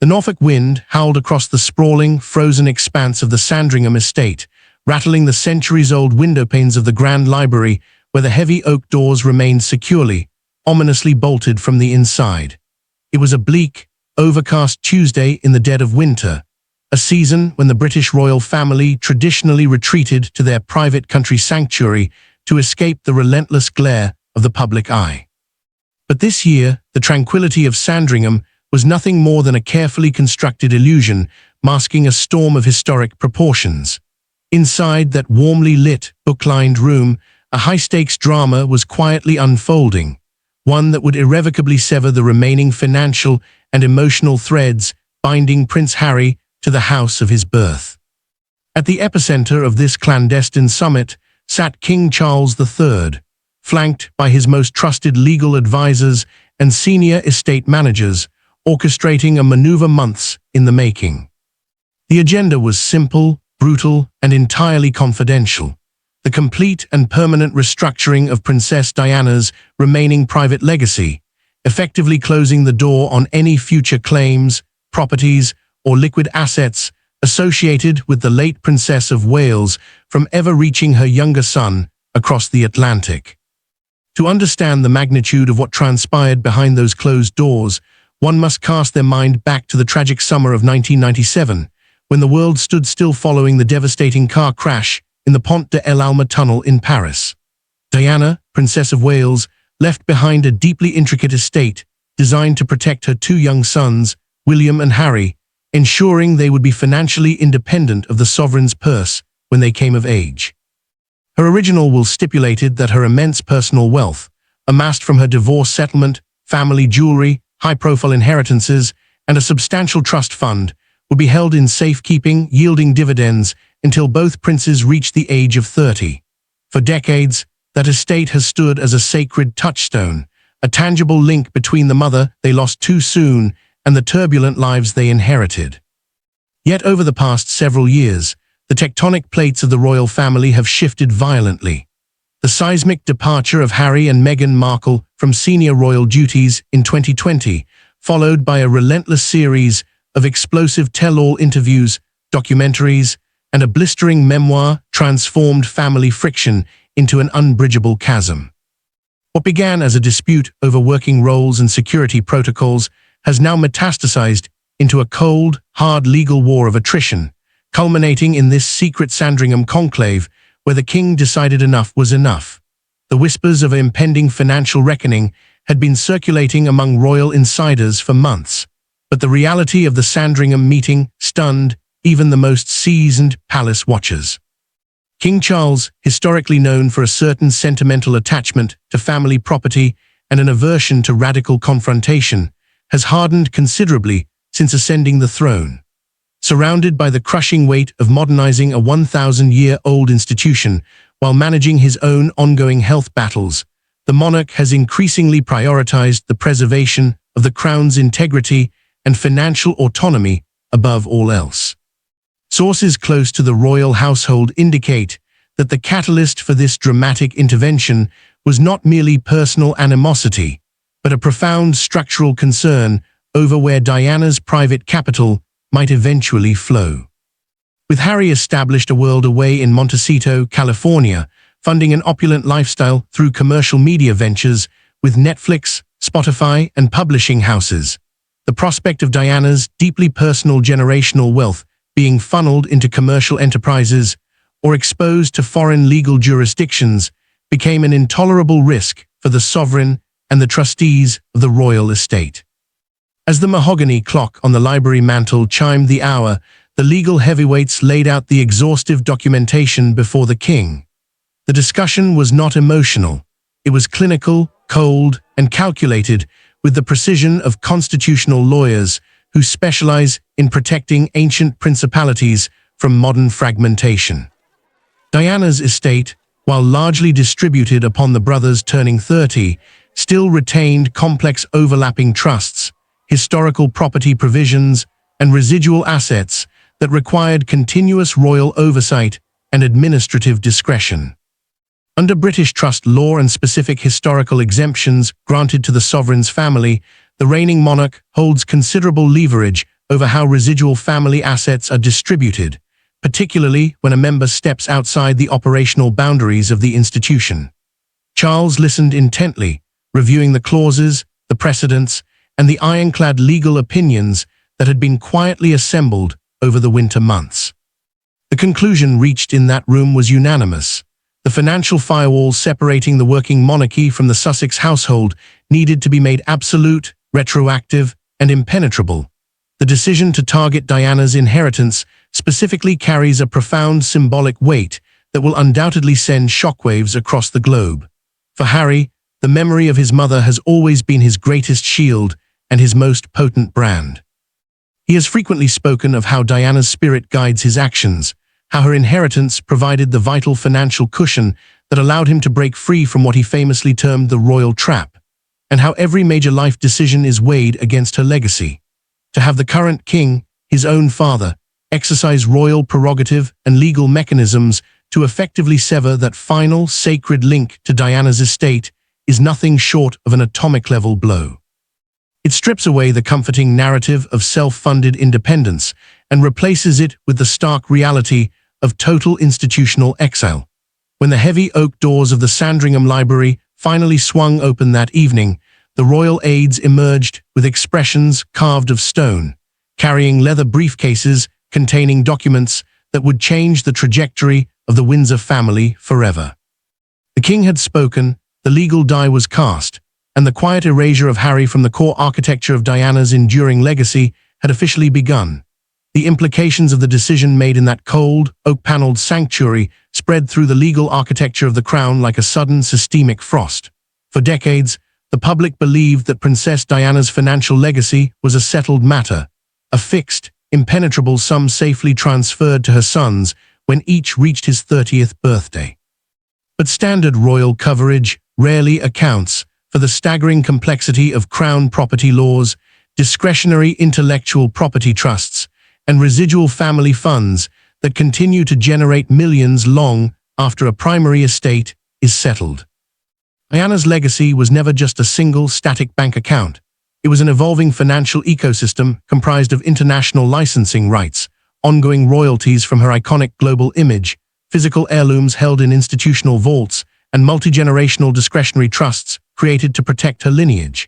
The Norfolk wind howled across the sprawling, frozen expanse of the Sandringham Estate, rattling the centuries-old windowpanes of the Grand Library where the heavy oak doors remained securely, ominously bolted from the inside. It was a bleak, overcast Tuesday in the dead of winter, a season when the British royal family traditionally retreated to their private country sanctuary to escape the relentless glare of the public eye. But this year, the tranquility of Sandringham was nothing more than a carefully constructed illusion, masking a storm of historic proportions. Inside that warmly lit, book-lined room, a high-stakes drama was quietly unfolding, one that would irrevocably sever the remaining financial and emotional threads binding Prince Harry to the house of his birth. At the epicenter of this clandestine summit sat King Charles III, flanked by his most trusted legal advisors and senior estate managers, orchestrating a maneuver months in the making. The agenda was simple, brutal, and entirely confidential. The complete and permanent restructuring of Princess Diana's remaining private legacy, effectively closing the door on any future claims, properties, or liquid assets associated with the late Princess of Wales from ever reaching her younger son across the Atlantic. To understand the magnitude of what transpired behind those closed doors, one must cast their mind back to the tragic summer of 1997, when the world stood still following the devastating car crash in the Pont de l'Alma tunnel in Paris. Diana, Princess of Wales, left behind a deeply intricate estate designed to protect her two young sons, William and Harry, ensuring they would be financially independent of the sovereign's purse when they came of age. Her original will stipulated that her immense personal wealth, amassed from her divorce settlement, family jewelry, high-profile inheritances, and a substantial trust fund, would be held in safekeeping, yielding dividends until both princes reached the age of 30. For decades, that estate has stood as a sacred touchstone, a tangible link between the mother they lost too soon and the turbulent lives they inherited. Yet over the past several years, the tectonic plates of the royal family have shifted violently. The seismic departure of Harry and Meghan Markle from senior royal duties in 2020, followed by a relentless series of explosive tell-all interviews, documentaries, and a blistering memoir, transformed family friction into an unbridgeable chasm. What began as a dispute over working roles and security protocols has now metastasized into a cold, hard legal war of attrition, culminating in this secret Sandringham conclave where the king decided enough was enough. The whispers of an impending financial reckoning had been circulating among royal insiders for months, but the reality of the Sandringham meeting stunned even the most seasoned palace watchers. King Charles, historically known for a certain sentimental attachment to family property and an aversion to radical confrontation, has hardened considerably since ascending the throne. Surrounded by the crushing weight of modernizing a 1,000-year-old institution while managing his own ongoing health battles, the monarch has increasingly prioritized the preservation of the crown's integrity and financial autonomy above all else. Sources close to the royal household indicate that the catalyst for this dramatic intervention was not merely personal animosity, but a profound structural concern over where Diana's private capital might eventually flow. With Harry established a world away in Montecito, California, funding an opulent lifestyle through commercial media ventures with Netflix, Spotify, and publishing houses, the prospect of Diana's deeply personal generational wealth being funneled into commercial enterprises or exposed to foreign legal jurisdictions became an intolerable risk for the sovereign and the trustees of the royal estate. As the mahogany clock on the library mantel chimed the hour, the legal heavyweights laid out the exhaustive documentation before the king. The discussion was not emotional. It was clinical, cold, and calculated with the precision of constitutional lawyers who specialize in protecting ancient principalities from modern fragmentation. Diana's estate, while largely distributed upon the brothers turning 30, still retained complex overlapping trusts, historical property provisions, and residual assets that required continuous royal oversight and administrative discretion. Under British trust law and specific historical exemptions granted to the sovereign's family, the reigning monarch holds considerable leverage over how residual family assets are distributed, particularly when a member steps outside the operational boundaries of the institution. Charles listened intently, reviewing the clauses, the precedents, and the ironclad legal opinions that had been quietly assembled over the winter months. The conclusion reached in that room was unanimous. The financial firewall separating the working monarchy from the Sussex household needed to be made absolute, retroactive, and impenetrable. The decision to target Diana's inheritance specifically carries a profound symbolic weight that will undoubtedly send shockwaves across the globe. For Harry, the memory of his mother has always been his greatest shield and his most potent brand. He has frequently spoken of how Diana's spirit guides his actions, how her inheritance provided the vital financial cushion that allowed him to break free from what he famously termed the royal trap, and how every major life decision is weighed against her legacy. To have the current king, his own father, exercise royal prerogative and legal mechanisms to effectively sever that final sacred link to Diana's estate is nothing short of an atomic-level blow. It strips away the comforting narrative of self-funded independence and replaces it with the stark reality of total institutional exile. When the heavy oak doors of the Sandringham Library finally swung open that evening, the royal aides emerged with expressions carved of stone, carrying leather briefcases containing documents that would change the trajectory of the Windsor family forever. The king had spoken, the legal die was cast, and the quiet erasure of Harry from the core architecture of Diana's enduring legacy had officially begun. The implications of the decision made in that cold, oak-paneled sanctuary spread through the legal architecture of the crown like a sudden systemic frost. For decades, the public believed that Princess Diana's financial legacy was a settled matter, a fixed, impenetrable sum safely transferred to her sons when each reached his 30th birthday. But standard royal coverage rarely accounts for the staggering complexity of crown property laws, discretionary intellectual property trusts, and residual family funds that continue to generate millions long after a primary estate is settled. Diana's legacy was never just a single static bank account. It was an evolving financial ecosystem comprised of international licensing rights, ongoing royalties from her iconic global image, physical heirlooms held in institutional vaults, and multi-generational discretionary trusts created to protect her lineage.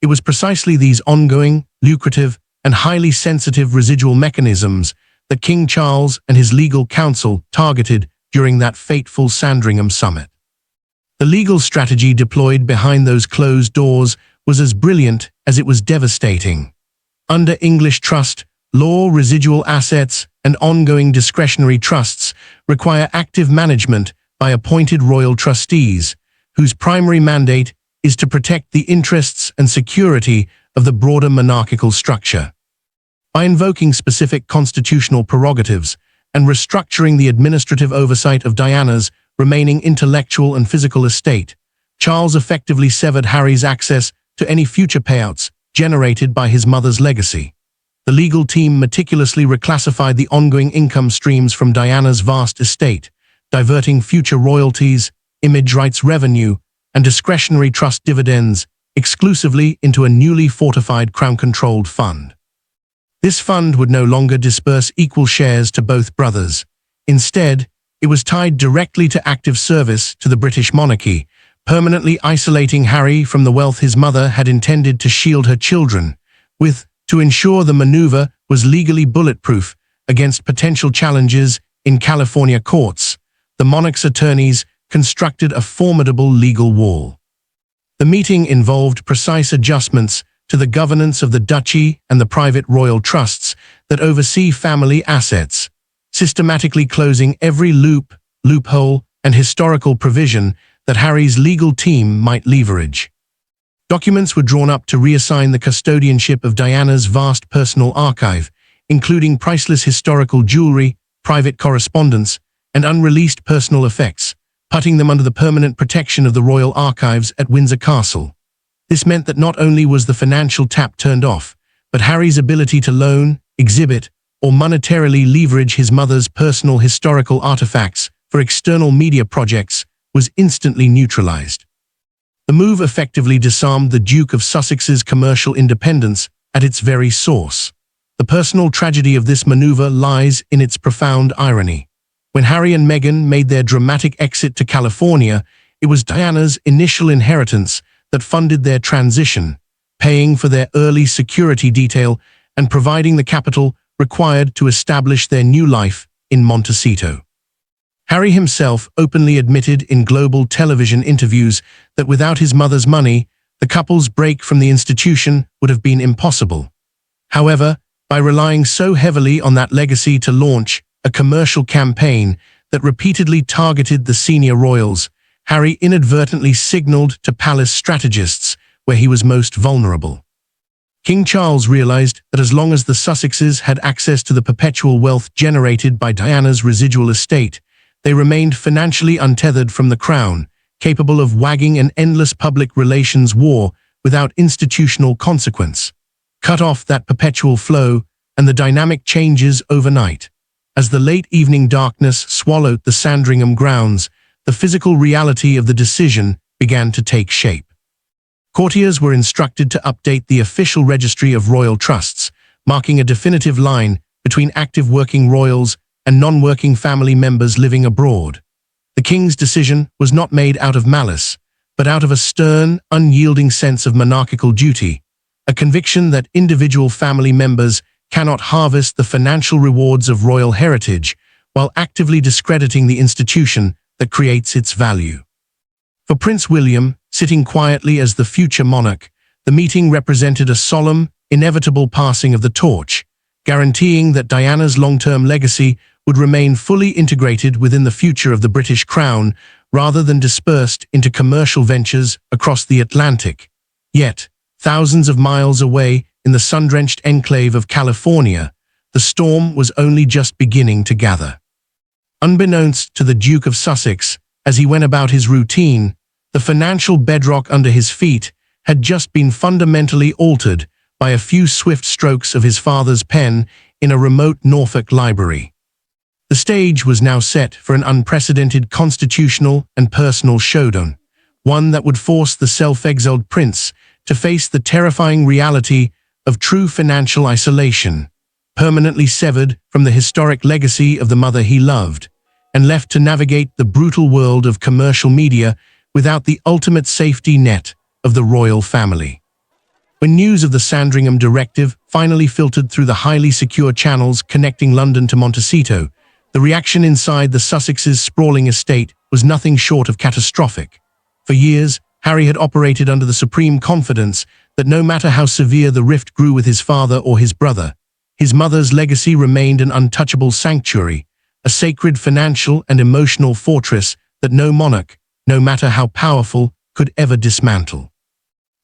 It was precisely these ongoing, lucrative, and highly sensitive residual mechanisms that King Charles and his legal counsel targeted during that fateful Sandringham summit. The legal strategy deployed behind those closed doors was as brilliant as it was devastating. Under English trust, law, residual assets, and ongoing discretionary trusts require active management by appointed royal trustees, whose primary mandate is to protect the interests and security of the broader monarchical structure. By invoking specific constitutional prerogatives and restructuring the administrative oversight of Diana's remaining intellectual and physical estate, Charles effectively severed Harry's access to any future payouts generated by his mother's legacy. The legal team meticulously reclassified the ongoing income streams from Diana's vast estate, diverting future royalties, image rights revenue, and discretionary trust dividends exclusively into a newly fortified crown-controlled fund. This fund would no longer disperse equal shares to both brothers. Instead, it was tied directly to active service to the British monarchy, permanently isolating Harry from the wealth his mother had intended to shield her children, to ensure the maneuver was legally bulletproof against potential challenges in California courts. The monarch's attorneys constructed a formidable legal wall. The meeting involved precise adjustments to the governance of the duchy and the private royal trusts that oversee family assets, systematically closing every loophole, and historical provision that Harry's legal team might leverage. Documents were drawn up to reassign the custodianship of Diana's vast personal archive, including priceless historical jewelry, private correspondence, and unreleased personal effects, putting them under the permanent protection of the royal archives at Windsor Castle. This meant that not only was the financial tap turned off, but Harry's ability to loan, exhibit, or monetarily leverage his mother's personal historical artifacts for external media projects was instantly neutralized. The move effectively disarmed the Duke of Sussex's commercial independence at its very source. The personal tragedy of this maneuver lies in its profound irony. When Harry and Meghan made their dramatic exit to California, it was Diana's initial inheritance that funded their transition, paying for their early security detail and providing the capital required to establish their new life in Montecito. Harry himself openly admitted in global television interviews that without his mother's money, the couple's break from the institution would have been impossible. However, by relying so heavily on that legacy to launch a commercial campaign that repeatedly targeted the senior royals, Harry inadvertently signaled to palace strategists where he was most vulnerable. King Charles realized that as long as the Sussexes had access to the perpetual wealth generated by Diana's residual estate, they remained financially untethered from the crown, capable of wagging an endless public relations war without institutional consequence. Cut off that perpetual flow, and the dynamic changes overnight. As the late evening darkness swallowed the Sandringham grounds, the physical reality of the decision began to take shape. Courtiers were instructed to update the official registry of royal trusts, marking a definitive line between active working royals and non-working family members living abroad. The king's decision was not made out of malice, but out of a stern, unyielding sense of monarchical duty, a conviction that individual family members cannot harvest the financial rewards of royal heritage while actively discrediting the institution that creates its value. For Prince William, sitting quietly as the future monarch, the meeting represented a solemn, inevitable passing of the torch, guaranteeing that Diana's long-term legacy would remain fully integrated within the future of the British crown rather than dispersed into commercial ventures across the Atlantic. Yet, thousands of miles away in the sun-drenched enclave of California, the storm was only just beginning to gather. Unbeknownst to the Duke of Sussex, as he went about his routine, the financial bedrock under his feet had just been fundamentally altered by a few swift strokes of his father's pen in a remote Norfolk library. The stage was now set for an unprecedented constitutional and personal showdown, one that would force the self-exiled prince to face the terrifying reality of true financial isolation, permanently severed from the historic legacy of the mother he loved, and left to navigate the brutal world of commercial media without the ultimate safety net of the royal family. When news of the Sandringham Directive finally filtered through the highly secure channels connecting London to Montecito, the reaction inside the Sussexes' sprawling estate was nothing short of catastrophic. For years, Harry had operated under the supreme confidence that no matter how severe the rift grew with his father or his brother, his mother's legacy remained an untouchable sanctuary, a sacred financial and emotional fortress that no monarch, no matter how powerful, could ever dismantle.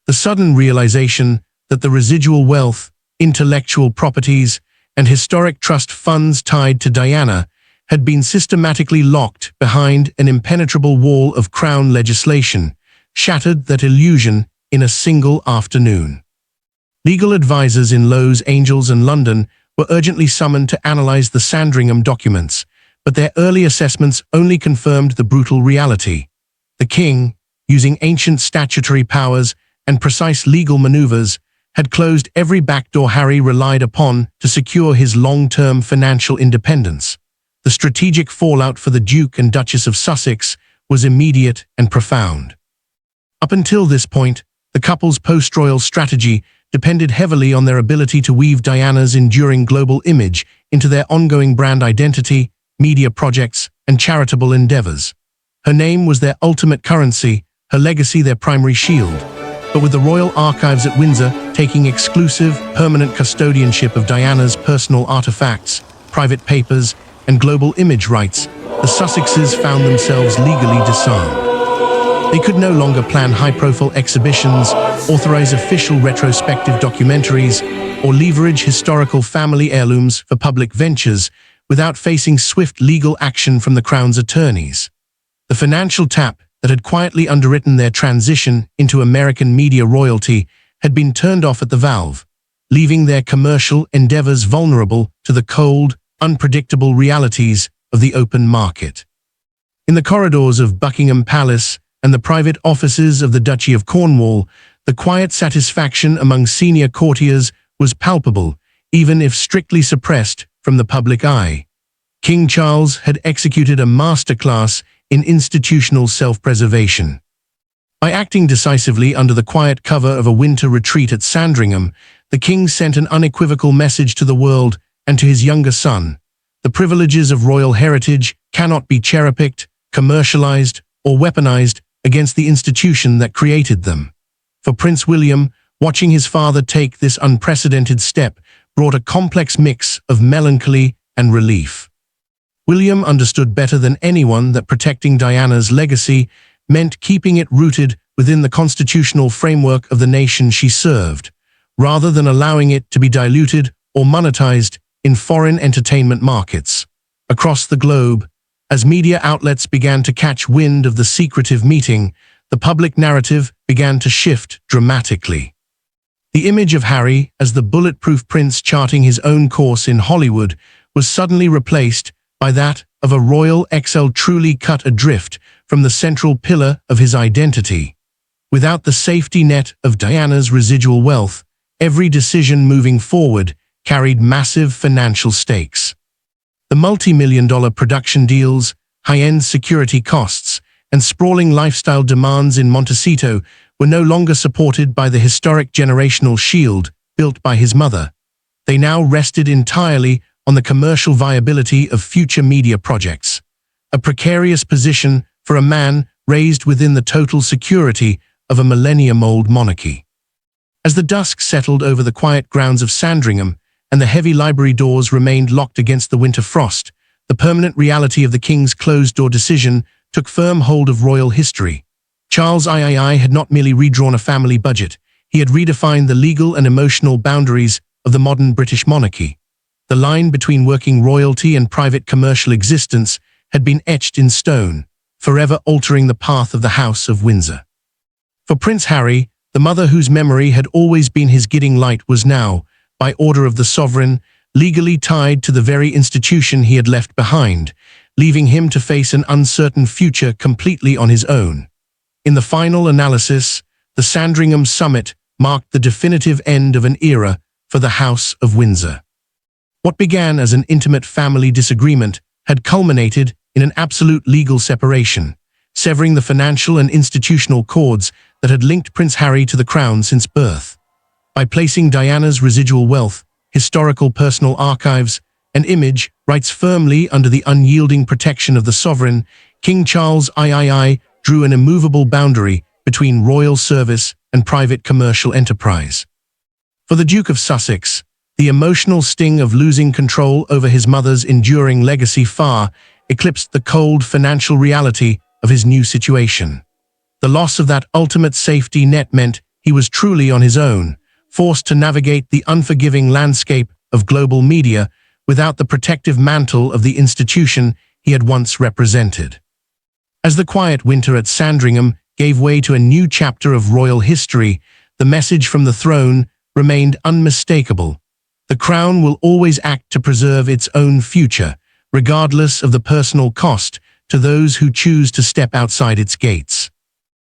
The sudden realization that the residual wealth, intellectual properties, and historic trust funds tied to Diana had been systematically locked behind an impenetrable wall of crown legislation, shattered that illusion in a single afternoon. Legal advisors in Los Angeles and London were urgently summoned to analyze the Sandringham documents, but their early assessments only confirmed the brutal reality. The king, using ancient statutory powers and precise legal maneuvers, had closed every backdoor Harry relied upon to secure his long-term financial independence. The strategic fallout for the Duke and Duchess of Sussex was immediate and profound. Up until this point, the couple's post-royal strategy depended heavily on their ability to weave Diana's enduring global image into their ongoing brand identity, media projects, and charitable endeavors. Her name was their ultimate currency, her legacy their primary shield. But with the Royal Archives at Windsor taking exclusive, permanent custodianship of Diana's personal artifacts, private papers, and global image rights, the Sussexes found themselves legally disarmed. They could no longer plan high-profile exhibitions, authorize official retrospective documentaries, or leverage historical family heirlooms for public ventures without facing swift legal action from the Crown's attorneys. The financial tap that had quietly underwritten their transition into American media royalty had been turned off at the valve, leaving their commercial endeavors vulnerable to the cold, unpredictable realities of the open market. In the corridors of Buckingham Palace and the private offices of the Duchy of Cornwall, the quiet satisfaction among senior courtiers was palpable, even if strictly suppressed from the public eye. King Charles had executed a masterclass in institutional self-preservation. By acting decisively under the quiet cover of a winter retreat at Sandringham, the king sent an unequivocal message to the world and to his younger son. The privileges of royal heritage cannot be cherry-picked, commercialized, or weaponized against the institution that created them. For Prince William, watching his father take this unprecedented step brought a complex mix of melancholy and relief. William understood better than anyone that protecting Diana's legacy meant keeping it rooted within the constitutional framework of the nation she served, rather than allowing it to be diluted or monetized in foreign entertainment markets. Across the globe, as media outlets began to catch wind of the secretive meeting, the public narrative began to shift dramatically. The image of Harry as the bulletproof prince charting his own course in Hollywood was suddenly replaced by that of a royal exile truly cut adrift from the central pillar of his identity. Without the safety net of Diana's residual wealth, every decision moving forward carried massive financial stakes. The multi-million-dollar production deals, high-end security costs, and sprawling lifestyle demands in Montecito were no longer supported by the historic generational shield built by his mother. They now rested entirely on the commercial viability of future media projects, a precarious position for a man raised within the total security of a millennium-old monarchy. As the dusk settled over the quiet grounds of Sandringham and the heavy library doors remained locked against the winter frost, the permanent reality of the king's closed-door decision took firm hold of royal history. Charles III had not merely redrawn a family budget, he had redefined the legal and emotional boundaries of the modern British monarchy. The line between working royalty and private commercial existence had been etched in stone, forever altering the path of the House of Windsor. For Prince Harry, the mother whose memory had always been his guiding light was now, by order of the sovereign, legally tied to the very institution he had left behind, leaving him to face an uncertain future completely on his own. In the final analysis, the Sandringham summit marked the definitive end of an era for the House of Windsor. What began as an intimate family disagreement had culminated in an absolute legal separation, severing the financial and institutional cords that had linked Prince Harry to the crown since birth. By placing Diana's residual wealth, historical personal archives, and image rights firmly under the unyielding protection of the sovereign, King Charles III drew an immovable boundary between royal service and private commercial enterprise. For the Duke of Sussex, the emotional sting of losing control over his mother's enduring legacy far eclipsed the cold financial reality of his new situation. The loss of that ultimate safety net meant he was truly on his own, forced to navigate the unforgiving landscape of global media without the protective mantle of the institution he had once represented. As the quiet winter at Sandringham gave way to a new chapter of royal history, the message from the throne remained unmistakable. The crown will always act to preserve its own future, regardless of the personal cost to those who choose to step outside its gates.